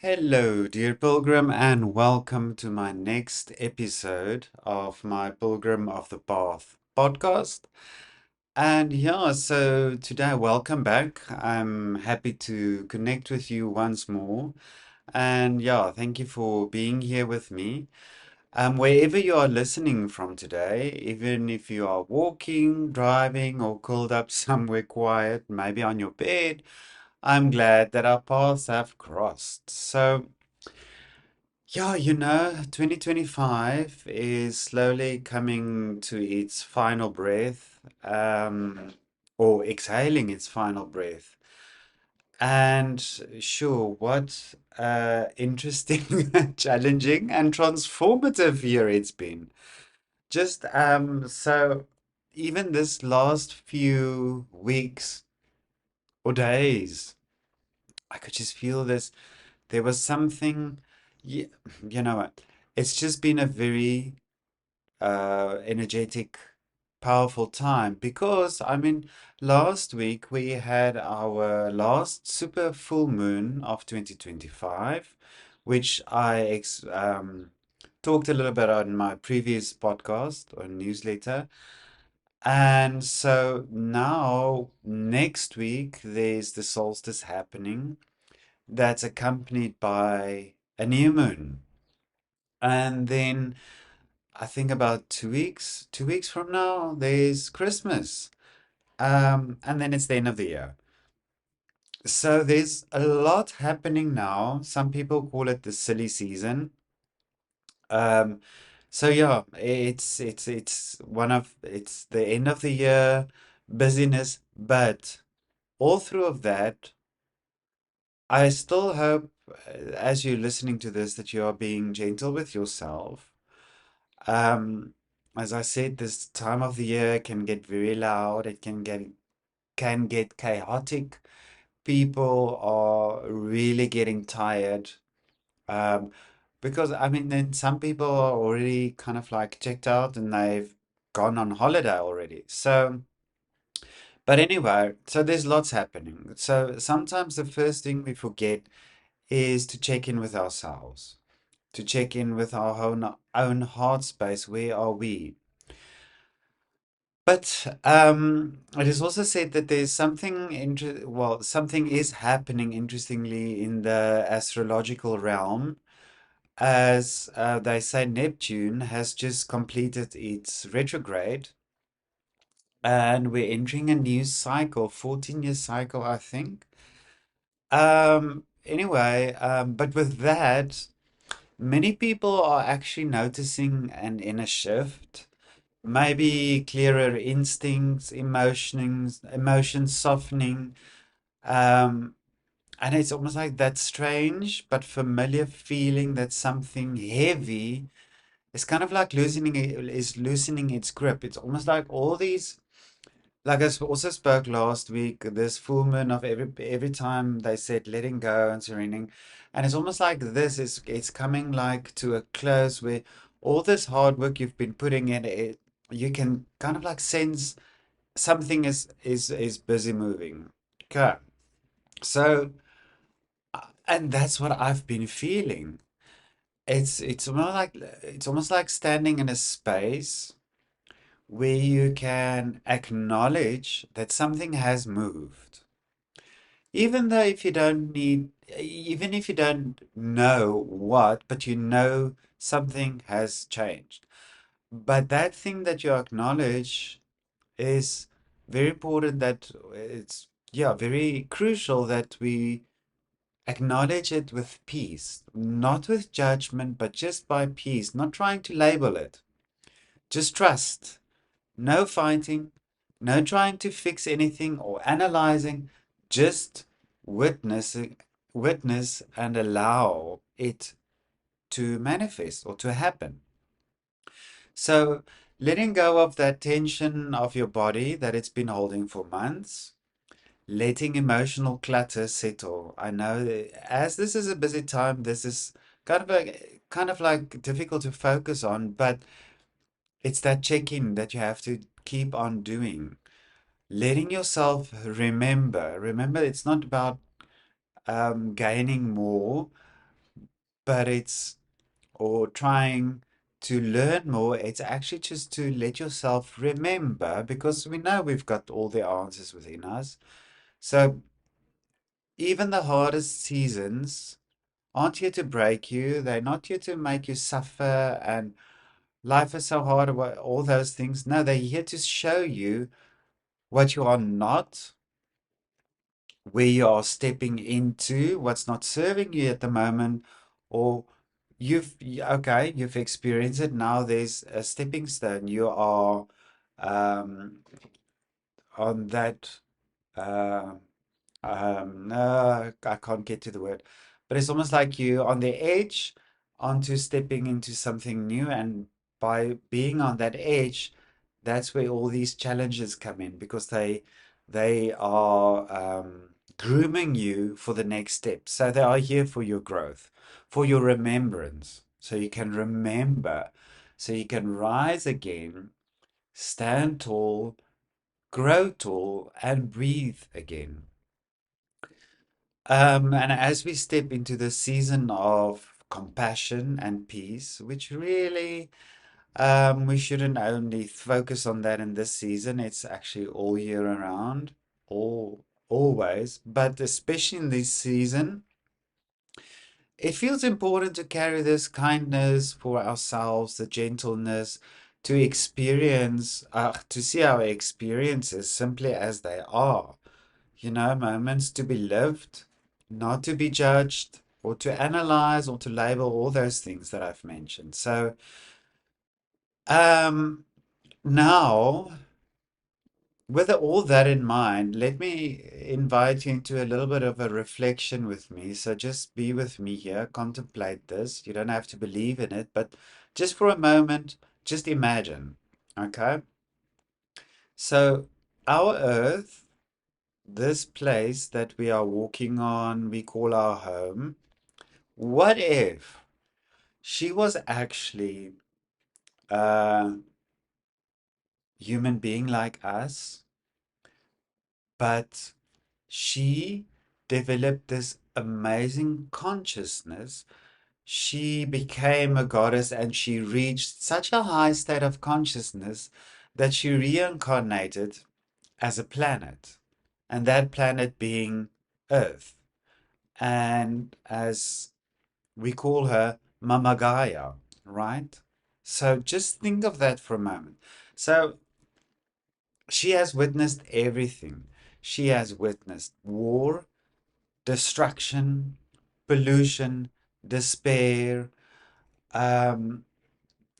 Hello, dear Pilgrim, and welcome to my next episode of my Pilgrim of the Path podcast. And yeah, so today, welcome back. I'm happy to connect with you once more. And yeah, thank you for being here with me. Wherever you are listening from today, even if you are walking, driving, or curled up somewhere quiet, maybe on your bed, I'm glad that our paths have crossed. So, yeah, 2025 is slowly coming to its final breath, or exhaling its final breath. And sure, what interesting, challenging, and transformative year it's been. Just so even this last few weeks or days, I could just feel this. There was something, you, you know what? It's just been a very energetic, powerful time because, last week we had our last super full moon of 2025, which I talked a little bit on my previous podcast or newsletter. And so now, next week, there's the solstice happening that's accompanied by a new moon. And then I think about 2 weeks from now, there's Christmas. And then it's the end of the year. So there's a lot happening now. Some people call it the silly season. Um, so yeah, it's the end of the year, busyness, but all through of that, I still hope, as you're listening to this, that you are being gentle with yourself. Um, as I said, this time of the year can get very loud. It can get chaotic. People are really getting tired. Um, because then some people are already kind of like checked out and they've gone on holiday already. So, but anyway, so there's lots happening. So sometimes the first thing we forget is to check in with ourselves, to check in with our own heart space. Where are we? But it is also said that there's something is happening interestingly in the astrological realm, as they say Neptune has just completed its retrograde, and we're entering a new cycle, 14-year cycle, I think. Anyway, but with that, many people are actually noticing an inner shift. Maybe clearer instincts, emotions softening. Um, and it's almost like that strange but familiar feeling that something heavy is kind of like loosening its grip. It's almost like all these, like also spoke last week, this full moon of every time they said letting go and surrendering. And it's almost like it's coming like to a close where all this hard work you've been putting in it, you can kind of like sense something is busy moving. Okay. So and that's what I've been feeling. It's almost like standing in a space where you can acknowledge that something has moved. Even though if you don't need, even if you don't know what, but you know something has changed. But that thing that you acknowledge is very important, that it's, yeah, very crucial that we acknowledge it with peace, not with judgment, but just by peace, not trying to label it. Just trust. No fighting, no trying to fix anything or analyzing, just witnessing, witness and allow it to manifest or to happen. So, letting go of that tension of your body that it's been holding for months, letting emotional clutter settle. I know that as this is a busy time, this is kind of like difficult to focus on, but it's that check-in that you have to keep on doing. Letting yourself remember. Remember, it's not about gaining more. but it's, or trying to learn more, it's actually just to let yourself remember, because we know we've got all the answers within us. So even the hardest seasons aren't here to break you, they're not here to make you suffer and life is so hard, all those things. No, they're here to show you what you are not, where you are stepping into, what's not serving you at the moment, or okay, you've experienced it. Now there's a stepping stone. You are um, on that. Uh, no, I can't get to the word, but it's almost like you on the edge onto stepping into something new, and by being on that edge, that's where all these challenges come in, because they are grooming you for the next step. So they are here for your growth, for your remembrance, so you can remember, so you can rise again, stand tall, grow tall, and breathe again. And as we step into the season of compassion and peace, which really we shouldn't only focus on that in this season, it's actually all year around, always, but especially in this season, it feels important to carry this kindness for ourselves, the gentleness, to experience, to see our experiences simply as they are. Moments to be lived, not to be judged or to analyze or to label, all those things that I've mentioned. So, um, now, with all that in mind, let me invite you into a little bit of a reflection with me. So, just be with me here, contemplate this. You don't have to believe in it, but just for a moment, just imagine. Okay? So, our earth, this place that we are walking on, we call our home. What if she was actually a human being like us, but she developed this amazing consciousness? She became a goddess and she reached such a high state of consciousness that she reincarnated as a planet, and that planet being Earth. And as we call her Mama Gaia, right? So just think of that for a moment. So she has witnessed everything. She has witnessed war, destruction, pollution, despair, um,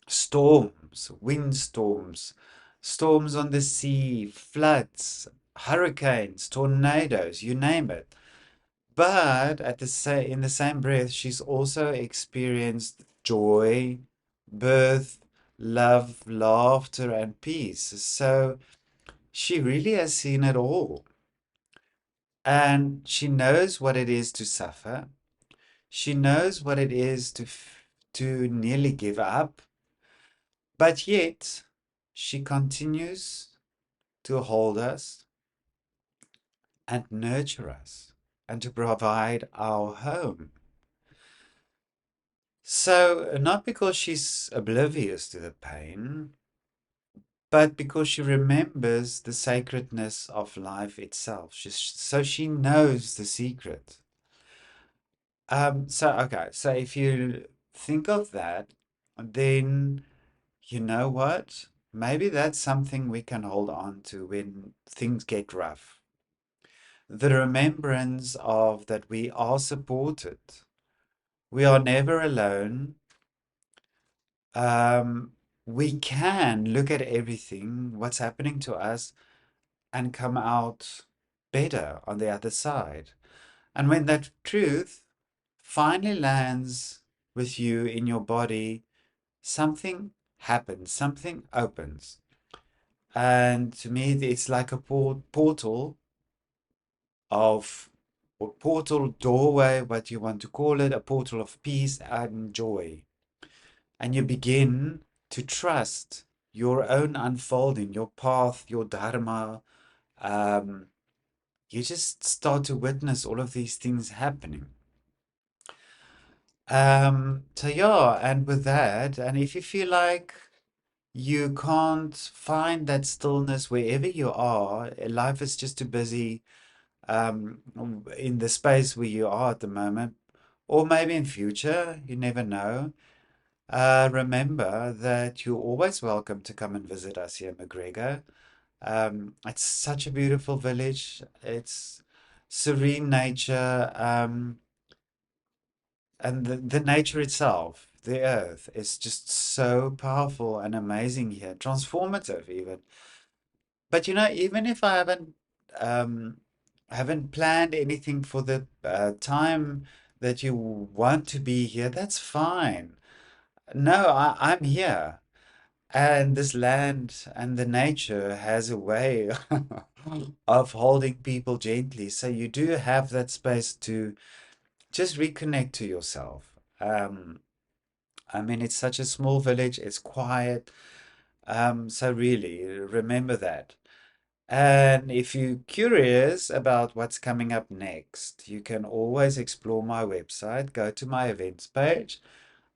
storms, windstorms, storms on the sea, floods, hurricanes, tornadoes, you name it. But in the same breath, she's also experienced joy, birth, love, laughter, and peace. So she really has seen it all. And she knows what it is to suffer. She knows what it is to nearly give up. But yet, she continues to hold us and nurture us and to provide our home. So, not because she's oblivious to the pain, but because she remembers the sacredness of life itself. So she knows the secret. So if you think of that, then you know what? Maybe that's something we can hold on to when things get rough. The remembrance of that we are supported. We are never alone. um, we can look at everything, what's happening to us, and come out better on the other side. And when that truth finally lands with you in your body, something happens, something opens. And to me, it's like a portal of, or portal doorway, what you want to call it, a portal of peace and joy. And you begin to trust your own unfolding, your path, your Dharma. Um, you just start to witness all of these things happening. So yeah, and with that, and if you feel like you can't find that stillness wherever you are, life is just too busy, in the space where you are at the moment, or maybe in future, you never know. Remember that you're always welcome to come and visit us here in McGregor. It's such a beautiful village. It's serene nature, and the nature itself, the earth, is just so powerful and amazing here, transformative even. But even if I um, haven't planned anything for the time that you want to be here, that's fine. No, I'm here. And this land and the nature has a way of holding people gently. So you do have that space to just reconnect to yourself. I mean, it's such a small village, it's quiet. So really, remember that. And if you're curious about what's coming up next, you can always explore my website, go to my events page.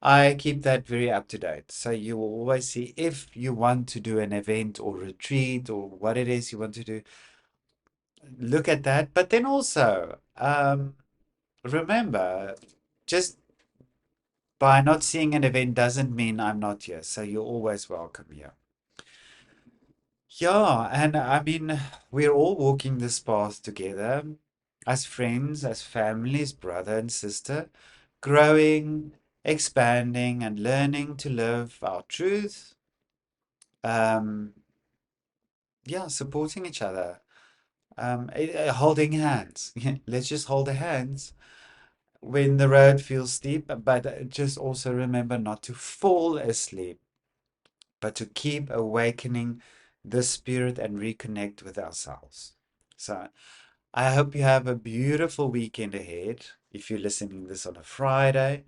I keep that very up to date. So you will always see if you want to do an event or retreat or what it is you want to do, look at that. But then also, remember, just by not seeing an event doesn't mean I'm not here. So you're always welcome here. Yeah, and I mean, we're all walking this path together as friends, as families, brother and sister, growing, expanding, and learning to live our truth. Um, yeah, supporting each other, holding hands. Let's just hold the hands when the road feels steep, but just also remember not to fall asleep, but to keep awakening the spirit and reconnect with ourselves. So I hope you have a beautiful weekend ahead if you're listening this on a Friday,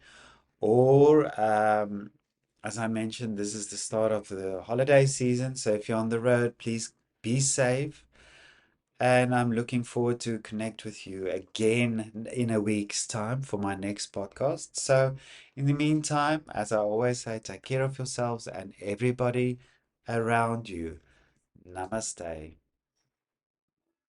or as I mentioned, this is the start of the holiday season. So if you're on the road, please be safe. And I'm looking forward to connect with you again in a week's time for my next podcast. So in the meantime, as I always say, take care of yourselves and everybody around you. Namaste.